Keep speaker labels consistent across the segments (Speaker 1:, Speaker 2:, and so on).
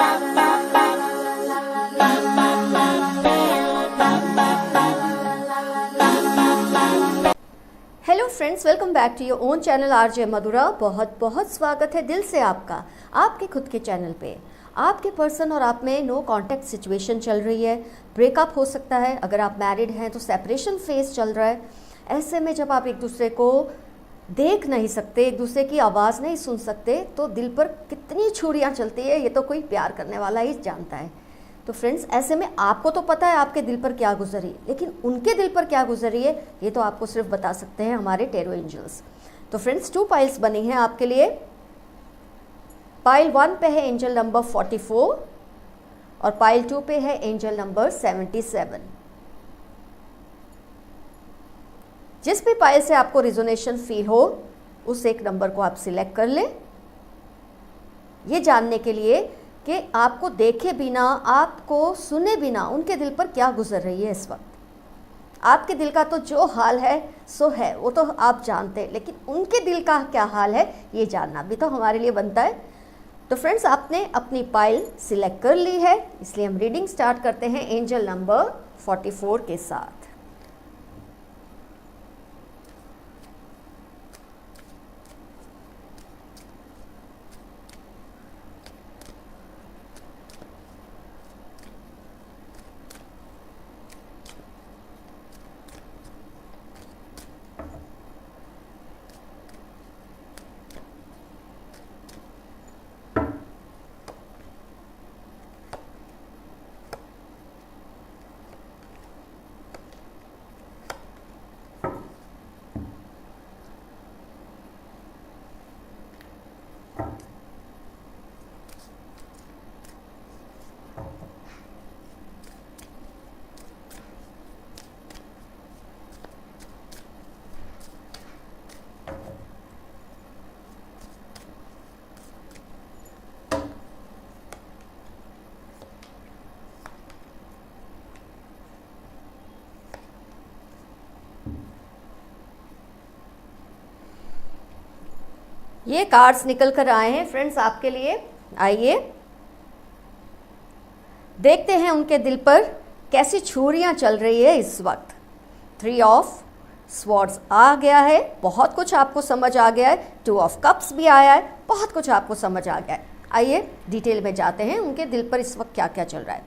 Speaker 1: Hello friends, welcome back to your own channel R J Madhura. बहुत बहुत स्वागत है दिल से आपका आपके खुद के चैनल पे। आपके पर्सन और आप में नो कांटेक्ट सिचुएशन चल रही है, ब्रेकअप हो सकता है। अगर आप मैरिड हैं तो सेपरेशन फेज चल रहा है। ऐसे में जब आप एक दूसरे को देख नहीं सकते, एक दूसरे की आवाज़ नहीं सुन सकते, तो दिल पर कितनी छुरियाँ चलती है ये तो कोई प्यार करने वाला ही जानता है। तो फ्रेंड्स, ऐसे में आपको तो पता है आपके दिल पर क्या गुजरी, लेकिन उनके दिल पर क्या गुजरी है ये तो आपको सिर्फ बता सकते हैं हमारे टेरो एंजल्स। तो फ्रेंड्स, 2 पाइल्स बनी हैं आपके लिए। पाइल 1 पे है एंजल नंबर 44 और पाइल 2 पे है एंजल नंबर 77। जिस भी पाइल से आपको रिजोनेशन फील हो उस एक नंबर को आप सिलेक्ट कर लें, ये जानने के लिए कि आपको देखे बिना, आपको सुने बिना उनके दिल पर क्या गुजर रही है इस वक्त। आपके दिल का तो जो हाल है सो है, वो तो आप जानते हैं, लेकिन उनके दिल का क्या हाल है ये जानना भी तो हमारे लिए बनता है। तो फ्रेंड्स, आपने अपनी पाइल सिलेक्ट कर ली है, इसलिए हम रीडिंग स्टार्ट करते हैं एंजल नंबर 44 के साथ। ये कार्ड्स निकल कर आए हैं फ्रेंड्स आपके लिए। आइए देखते हैं उनके दिल पर कैसी छुरियां चल रही है इस वक्त। 3 ऑफ स्वॉर्ड्स आ गया है, बहुत कुछ आपको समझ आ गया है। 2 ऑफ कप्स भी आया है, बहुत कुछ आपको समझ आ गया है। आइए डिटेल में जाते हैं उनके दिल पर इस वक्त क्या क्या चल रहा है।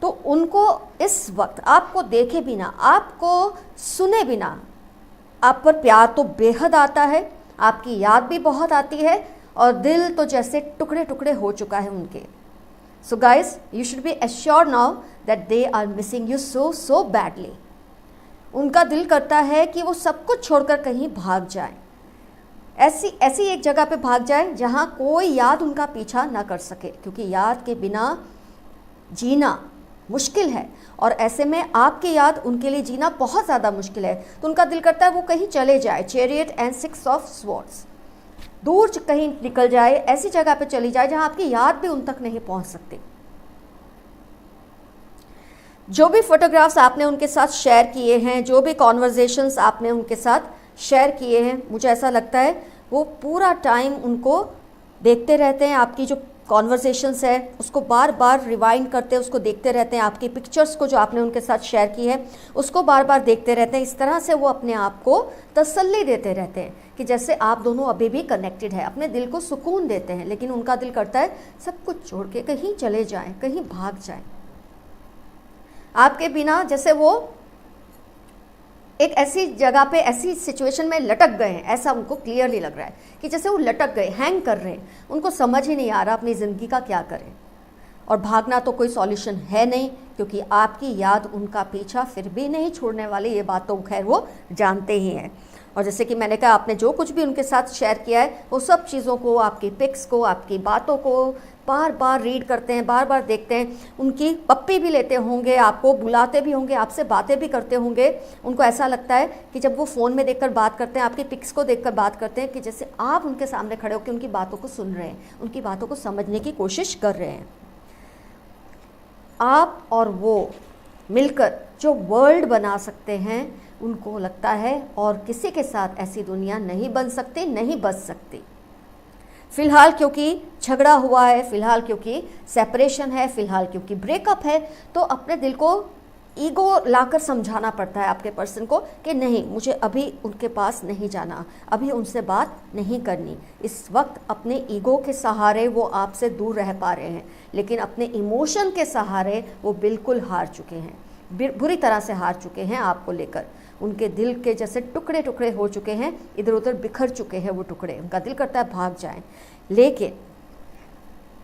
Speaker 1: तो उनको इस वक्त आपको देखे बिना, आपको सुने बिना, आप पर प्यार तो बेहद आता है, आपकी याद भी बहुत आती है और दिल तो जैसे टुकड़े टुकड़े हो चुका है उनके। So guys, you should be assured now that they are missing you so badly. उनका दिल करता है कि वो सब कुछ छोड़कर कहीं भाग जाए, ऐसी एक जगह पे भाग जाए जहाँ कोई याद उनका पीछा ना कर सके, क्योंकि याद के बिना जीना मुश्किल है और ऐसे में आपकी याद उनके लिए जीना बहुत ज़्यादा मुश्किल है। तो उनका दिल करता है वो कहीं चले जाए। चैरियट एंड 6 ऑफ स्वॉर्ड्स, दूर कहीं निकल जाए, ऐसी जगह पे चली जाए जहां आपकी याद भी उन तक नहीं पहुंच सकती। जो भी फोटोग्राफ्स आपने उनके साथ शेयर किए हैं, जो भी कॉन्वर्जेशंस आपने उनके साथ शेयर किए हैं, मुझे ऐसा लगता है वो पूरा टाइम उनको देखते रहते हैं। आपकी जो कॉन्वर्सेशंस है उसको बार बार रिवाइंड करते हैं, उसको देखते रहते हैं। आपकी पिक्चर्स को जो आपने उनके साथ शेयर की है उसको बार बार देखते रहते हैं। इस तरह से वो अपने आप को तसल्ली देते रहते हैं कि जैसे आप दोनों अभी भी कनेक्टेड है, अपने दिल को सुकून देते हैं। लेकिन उनका दिल करता है सब कुछ छोड़ के कहीं चले जाएं, कहीं भाग जाएं आपके बिना। जैसे वो एक ऐसी जगह पे, ऐसी सिचुएशन में लटक गए हैं, ऐसा उनको क्लियरली लग रहा है कि जैसे वो लटक गए, हैंग कर रहे हैं। उनको समझ ही नहीं आ रहा अपनी ज़िंदगी का क्या करें। और भागना तो कोई सॉल्यूशन है नहीं, क्योंकि आपकी याद उनका पीछा फिर भी नहीं छोड़ने वाली, ये बात तो खैर वो जानते ही हैं। और जैसे कि मैंने कहा, आपने जो कुछ भी उनके साथ शेयर किया है वो सब चीज़ों को, आपकी पिक्स को, आपकी बातों को बार बार रीड करते हैं, बार बार देखते हैं। उनकी पप्पी भी लेते होंगे, आपको बुलाते भी होंगे, आपसे बातें भी करते होंगे। उनको ऐसा लगता है कि जब वो फ़ोन में देखकर बात करते हैं, आपकी पिक्स को देखकर बात करते हैं, कि जैसे आप उनके सामने खड़े होकर उनकी बातों को सुन रहे हैं, उनकी बातों को समझने की कोशिश कर रहे हैं। आप और वो मिलकर जो वर्ल्ड बना सकते हैं, उनको लगता है और किसी के साथ ऐसी दुनिया नहीं बन सकती, नहीं बच सकती। फ़िलहाल क्योंकि झगड़ा हुआ है, फ़िलहाल क्योंकि सेपरेशन है, फ़िलहाल क्योंकि ब्रेकअप है, तो अपने दिल को ईगो लाकर समझाना पड़ता है आपके पर्सन को कि नहीं, मुझे अभी उनके पास नहीं जाना, अभी उनसे बात नहीं करनी। इस वक्त अपने ईगो के सहारे वो आपसे दूर रह पा रहे हैं, लेकिन अपने इमोशन के सहारे वो बिल्कुल हार चुके हैं, बुरी तरह से हार चुके हैं आपको लेकर। उनके दिल के जैसे टुकड़े टुकड़े हो चुके हैं, इधर उधर बिखर चुके हैं वो टुकड़े। उनका दिल करता है भाग जाएं, लेकिन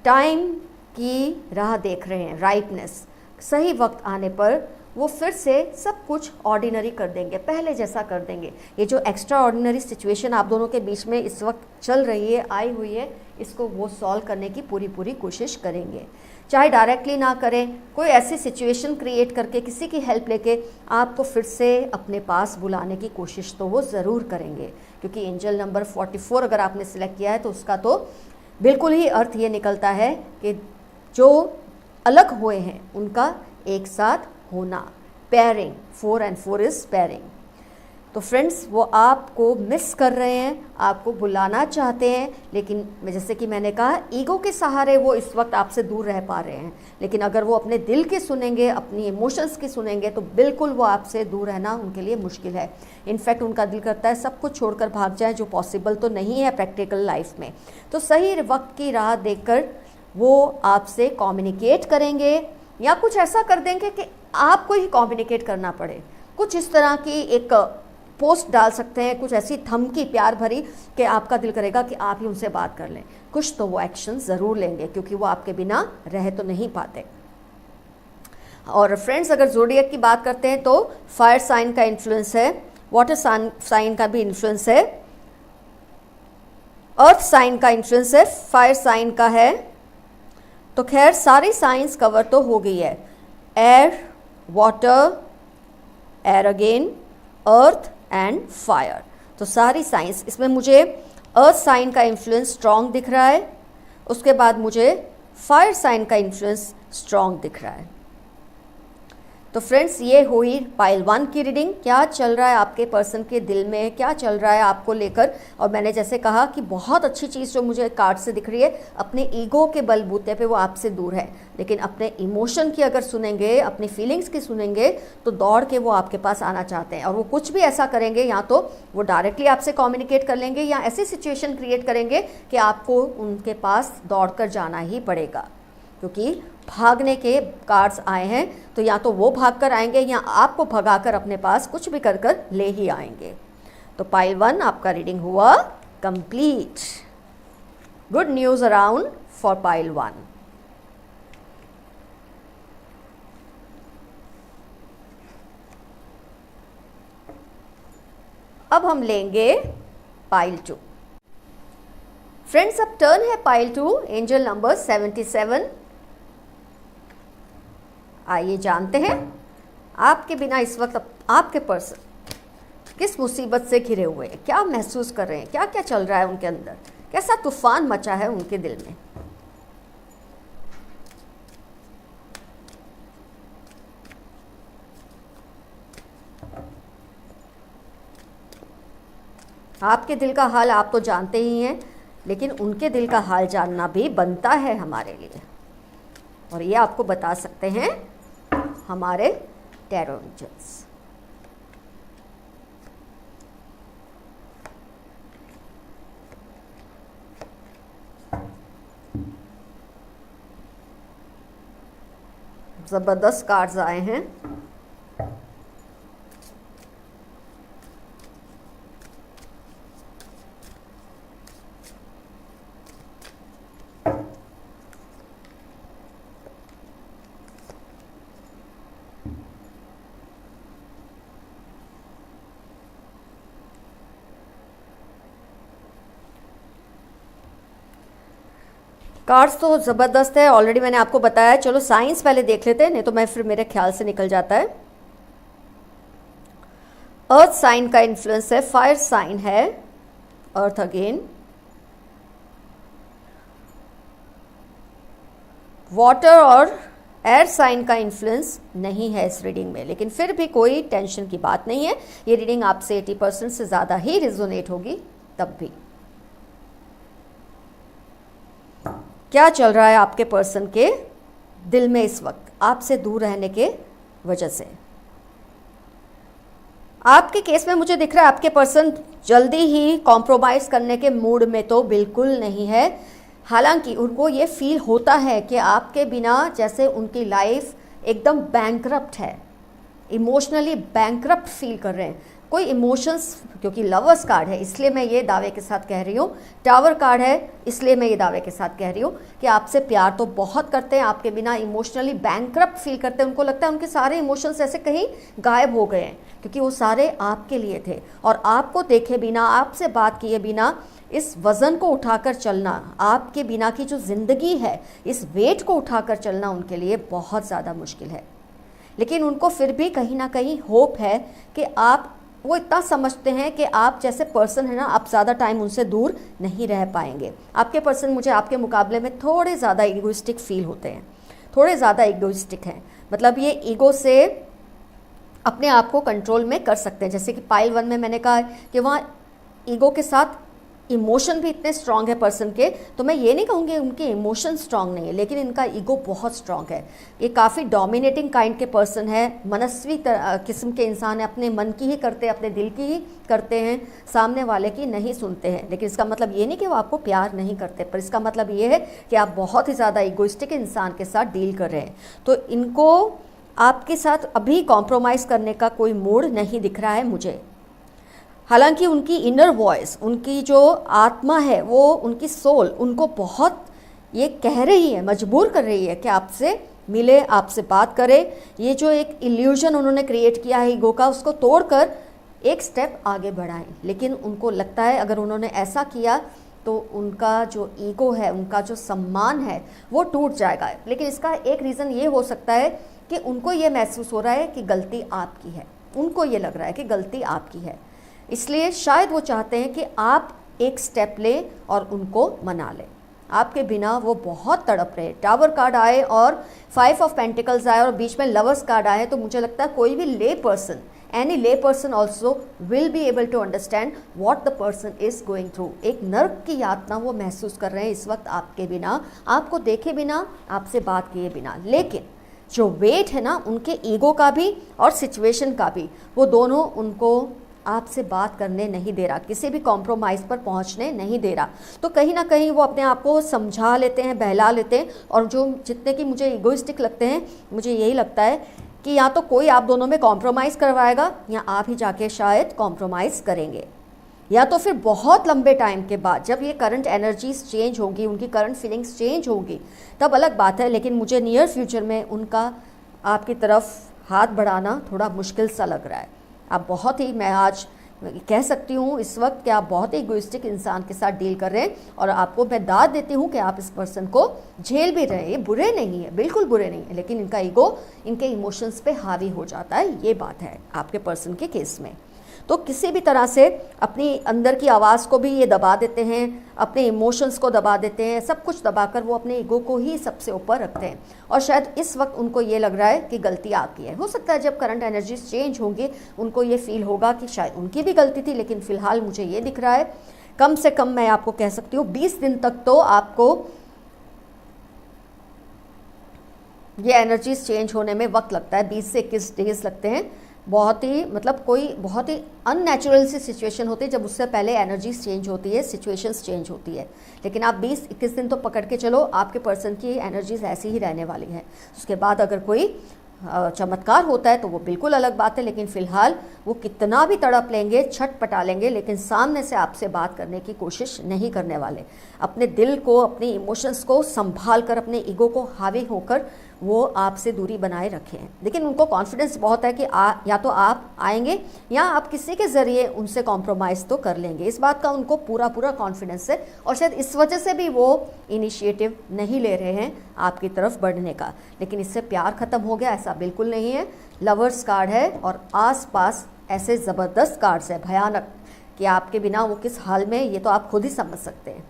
Speaker 1: टाइम की राह देख रहे हैं, राइटनेस। सही वक्त आने पर वो फिर से सब कुछ ऑर्डिनरी कर देंगे, पहले जैसा कर देंगे। ये जो एक्स्ट्रा ऑर्डिनरी सिचुएशन आप दोनों के बीच में इस वक्त चल रही है, आई हुई है, इसको वो सॉल्व करने की पूरी कोशिश करेंगे। चाहे डायरेक्टली ना करें, कोई ऐसी सिचुएशन क्रिएट करके किसी की हेल्प लेके आपको फिर से अपने पास बुलाने की कोशिश तो वो ज़रूर करेंगे। क्योंकि एंजल नंबर 44 अगर आपने सिलेक्ट किया है तो उसका तो बिल्कुल ही अर्थ ये निकलता है कि जो अलग हुए हैं उनका एक साथ होना, पेयरिंग। 4 and 4 is pairing. तो फ्रेंड्स, वो आपको मिस कर रहे हैं, आपको बुलाना चाहते हैं, लेकिन जैसे कि मैंने कहा, ईगो के सहारे वो इस वक्त आपसे दूर रह पा रहे हैं। लेकिन अगर वो अपने दिल की सुनेंगे, अपनी इमोशंस की सुनेंगे, तो बिल्कुल वो आपसे दूर रहना उनके लिए मुश्किल है। इनफैक्ट उनका दिल करता है सब कुछ छोड़कर भाग जाए, जो पॉसिबल तो नहीं है प्रैक्टिकल लाइफ में। तो सही वक्त की राह देखकर वो आपसे कम्युनिकेट करेंगे, या कुछ ऐसा कर देंगे कि आपको ही कम्युनिकेट करना पड़े। कुछ इस तरह की एक पोस्ट डाल सकते हैं, कुछ ऐसी धमकी प्यार भरी कि आपका दिल करेगा कि आप ही उनसे बात कर लें। कुछ तो वो एक्शन ज़रूर लेंगे, क्योंकि वो आपके बिना रह तो नहीं पाते। और फ्रेंड्स, अगर ज़ोडिएक की बात करते हैं तो फायर साइन का इन्फ्लुएंस है, वाटर साइन का भी इन्फ्लुएंस है, अर्थ साइन का इन्फ्लुएंस है, फायर साइन का है। तो खैर सारी साइंस कवर तो हो गई है, air, water, air again, earth and fire. तो सारी साइंस, इसमें मुझे अर्थ साइन का इन्फ्लुएंस स्ट्रॉन्ग दिख रहा है, उसके बाद मुझे फायर साइन का इन्फ्लुएंस स्ट्रॉन्ग दिख रहा है। तो फ्रेंड्स, ये हुई पाइल 1 की रीडिंग। क्या चल रहा है आपके पर्सन के दिल में, क्या चल रहा है आपको लेकर। और मैंने जैसे कहा कि बहुत अच्छी चीज़ जो मुझे कार्ड से दिख रही है, अपने ईगो के बलबूते पे वो आपसे दूर है, लेकिन अपने इमोशन की अगर सुनेंगे, अपनी फीलिंग्स की सुनेंगे, तो दौड़ के वो आपके पास आना चाहते हैं। और वो कुछ भी ऐसा करेंगे, या तो वो डायरेक्टली आपसे कम्युनिकेट कर लेंगे, या ऐसी सिचुएशन क्रिएट करेंगे कि आपको उनके पास दौड़ कर जाना ही पड़ेगा। क्योंकि भागने के कार्ड्स आए हैं, तो या तो वो भाग कर आएंगे, या आपको भगाकर अपने पास कुछ भी कर कर ले ही आएंगे। तो पाइल 1 आपका रीडिंग हुआ complete. Good news around for pile 1। अब हम लेंगे पाइल 2। फ्रेंड्स, अब टर्न है पाइल 2, एंजल नंबर 77। आइए जानते हैं आपके बिना इस वक्त आपके पर्सन किस मुसीबत से घिरे हुए हैं, क्या महसूस कर रहे हैं, क्या क्या चल रहा है उनके अंदर, कैसा तूफान मचा है उनके दिल में। आपके दिल का हाल आप तो जानते ही हैं, लेकिन उनके दिल का हाल जानना भी बनता है हमारे लिए। और ये आपको बता सकते हैं हमारे टैरो एंजल्स। जबरदस्त कार्ड्स आए हैं। कार्ड्स तो ज़बरदस्त है, ऑलरेडी मैंने आपको बताया। चलो साइंस पहले देख लेते हैं, नहीं तो मैं फिर मेरे ख्याल से निकल जाता है। अर्थ साइन का इन्फ्लुएंस है, फायर साइन है, अर्थ अगेन, वाटर और एयर साइन का इन्फ्लुएंस नहीं है इस रीडिंग में, लेकिन फिर भी कोई टेंशन की बात नहीं है। ये रीडिंग आपसे 80% से ज़्यादा ही रिजोनेट होगी तब भी। क्या चल रहा है आपके पर्सन के दिल में इस वक्त आपसे दूर रहने के वजह से। आपके केस में मुझे दिख रहा है आपके पर्सन जल्दी ही कॉम्प्रोमाइज़ करने के मूड में तो बिल्कुल नहीं है। हालांकि उनको ये फील होता है कि आपके बिना जैसे उनकी लाइफ एकदम बैंकरप्ट है, इमोशनली बैंकरप्ट फील कर रहे हैं। कोई इमोशंस, क्योंकि लवर्स कार्ड है इसलिए मैं ये दावे के साथ कह रही हूँ, टावर कार्ड है इसलिए मैं ये दावे के साथ कह रही हूँ कि आपसे प्यार तो बहुत करते हैं, आपके बिना इमोशनली बैंकरप्ट फील करते हैं। उनको लगता है उनके सारे इमोशंस ऐसे कहीं गायब हो गए हैं, क्योंकि वो सारे आपके लिए थे। और आपको देखे बिना, आपसे बात किए बिना इस वज़न को उठाकर चलना, आपके बिना की जो ज़िंदगी है इस वेट को उठाकर चलना उनके लिए बहुत ज़्यादा मुश्किल है। लेकिन उनको फिर भी कहीं ना कहीं होप है कि आप, वो इतना समझते हैं कि आप जैसे पर्सन है ना, आप ज़्यादा टाइम उनसे दूर नहीं रह पाएंगे। आपके पर्सन मुझे आपके मुकाबले में थोड़े ज़्यादा ईगोइस्टिक फील होते हैं, थोड़े ज़्यादा ईगोइस्टिक हैं। मतलब ये ईगो से अपने आप को कंट्रोल में कर सकते हैं। जैसे कि पाइल 1 में मैंने कहा कि वहाँ ईगो के साथ इमोशन भी इतने स्ट्रांग है पर्सन के, तो मैं ये नहीं कहूँगी उनके इमोशन स्ट्रांग नहीं है, लेकिन इनका ईगो बहुत स्ट्रांग है। ये काफ़ी डोमिनेटिंग काइंड के पर्सन है, मनस्वी किस्म के इंसान है, अपने मन की ही करते हैं, अपने दिल की ही करते हैं, सामने वाले की नहीं सुनते हैं। लेकिन इसका मतलब ये नहीं कि वो आपको प्यार नहीं करते, पर इसका मतलब ये है कि आप बहुत ही ज़्यादा ईगोइस्टिक इंसान के साथ डील कर रहे हैं। तो इनको आपके साथ अभी कॉम्प्रोमाइज़ करने का कोई मूड नहीं दिख रहा है मुझे। हालांकि उनकी इनर वॉइस, उनकी जो आत्मा है, वो उनकी सोल उनको बहुत ये कह रही है, मजबूर कर रही है कि आपसे मिले, आपसे बात करे। ये जो एक इल्यूजन उन्होंने क्रिएट किया है ईगो का, उसको तोड़कर एक स्टेप आगे बढ़ाएं। लेकिन उनको लगता है अगर उन्होंने ऐसा किया तो उनका जो ईगो है, उनका जो सम्मान है वो टूट जाएगा। लेकिन इसका एक रीज़न ये हो सकता है कि उनको ये महसूस हो रहा है कि गलती आपकी है, उनको ये लग रहा है कि गलती आपकी है, इसलिए शायद वो चाहते हैं कि आप एक स्टेप लें और उनको मना लें। आपके बिना वो बहुत तड़प रहे। टावर कार्ड आए और 5 ऑफ पेंटिकल्स आए और बीच में लवर्स कार्ड आए, तो मुझे लगता है कोई भी lay person, any lay person also will be able to understand what the person is going through. एक नर्क की यातना वो महसूस कर रहे हैं इस वक्त आपके बिना, आपको देखे बिना, आपसे बात किए बिना। लेकिन जो वेट है ना उनके ईगो का भी और सिचुएशन का भी, वो दोनों उनको आपसे बात करने नहीं दे रहा, किसी भी कॉम्प्रोमाइज़ पर पहुंचने नहीं दे रहा। तो कहीं ना कहीं वो अपने आप को समझा लेते हैं, बहला लेते हैं। और जो जितने कि मुझे इगोइस्टिक लगते हैं, मुझे यही लगता है कि या तो कोई आप दोनों में कॉम्प्रोमाइज़ करवाएगा या आप ही जाके शायद कॉम्प्रोमाइज़ करेंगे, या तो फिर बहुत लंबे टाइम के बाद जब ये करंट एनर्जीज चेंज होंगी, उनकी करंट फीलिंग्स चेंज होंगी, तब अलग बात है। लेकिन मुझे नियर फ्यूचर में उनका आपकी तरफ हाथ बढ़ाना थोड़ा मुश्किल सा लग रहा है। आप बहुत ही, मैं आज कह सकती हूँ इस वक्त कि आप बहुत ही इगोइस्टिक इंसान के साथ डील कर रहे हैं। और आपको मैं दाद देती हूँ कि आप इस पर्सन को झेल भी रहे हैं। ये बुरे नहीं है, बिल्कुल बुरे नहीं है, लेकिन इनका ईगो इनके इमोशंस पे हावी हो जाता है, ये बात है आपके पर्सन के केस में। तो किसी भी तरह से अपनी अंदर की आवाज़ को भी ये दबा देते हैं, अपने इमोशंस को दबा देते हैं, सब कुछ दबाकर वो अपने ईगो को ही सबसे ऊपर रखते हैं। और शायद इस वक्त उनको ये लग रहा है कि गलती आपकी है। हो सकता है जब करंट एनर्जीज चेंज होंगी उनको ये फील होगा कि शायद उनकी भी गलती थी, लेकिन फ़िलहाल मुझे ये दिख रहा है, कम से कम मैं आपको कह सकती हूँ 20 दिन तक तो आपको ये एनर्जीज चेंज होने में वक्त लगता है। 20 से 21 डेज लगते हैं। बहुत ही, मतलब कोई बहुत ही अननेचुरल सी सिचुएशन होती है जब उससे पहले एनर्जीज चेंज होती है, सिचुएशंस चेंज होती है। लेकिन आप 20-21 दिन तो पकड़ के चलो, आपके पर्सन की एनर्जीज ऐसी ही रहने वाली हैं। उसके बाद अगर कोई चमत्कार होता है तो वो बिल्कुल अलग बात है। लेकिन फ़िलहाल वो कितना भी तड़प लेंगे, छटपटा लेंगे, लेकिन सामने से आपसे बात करने की कोशिश नहीं करने वाले। अपने दिल को, अपनी इमोशंस को संभाल कर, अपने ईगो को हावी होकर वो आपसे दूरी बनाए रखे हैं। लेकिन उनको कॉन्फिडेंस बहुत है कि या तो आप आएंगे या आप किसी के ज़रिए उनसे कॉम्प्रोमाइज़ तो कर लेंगे। इस बात का उनको पूरा पूरा कॉन्फिडेंस है। और शायद इस वजह से भी वो इनिशिएटिव नहीं ले रहे हैं आपकी तरफ बढ़ने का। लेकिन इससे प्यार ख़त्म हो गया, ऐसा बिल्कुल नहीं है। लवर्स कार्ड है और आसपास ऐसे ज़बरदस्त कार्ड्स है, भयानक, कि आपके बिना वो किस हाल में, ये तो आप खुद ही समझ सकते हैं।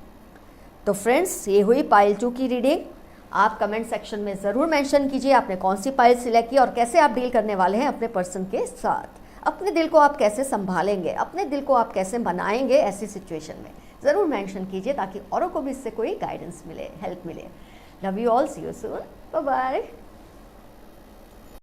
Speaker 1: तो फ्रेंड्स, ये हुई पाइल 2 की रीडिंग। आप कमेंट सेक्शन में ज़रूर मेंशन कीजिए आपने कौन सी पाइल सिलेक्ट की और कैसे आप डील करने वाले हैं अपने पर्सन के साथ। अपने दिल को आप कैसे संभालेंगे, अपने दिल को आप कैसे मनाएंगे ऐसी सिचुएशन में। ज़रूर मेंशन कीजिए ताकि औरों को भी इससे कोई गाइडेंस मिले, हेल्प मिले। Love you all, see you soon, bye bye.